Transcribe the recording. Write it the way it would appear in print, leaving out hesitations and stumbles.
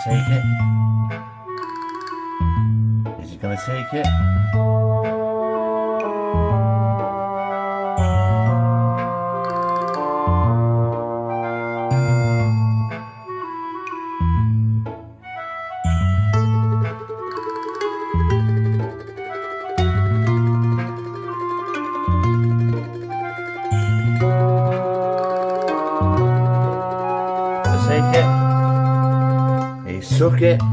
take it? Is he gonna take it? Take it. He suck it.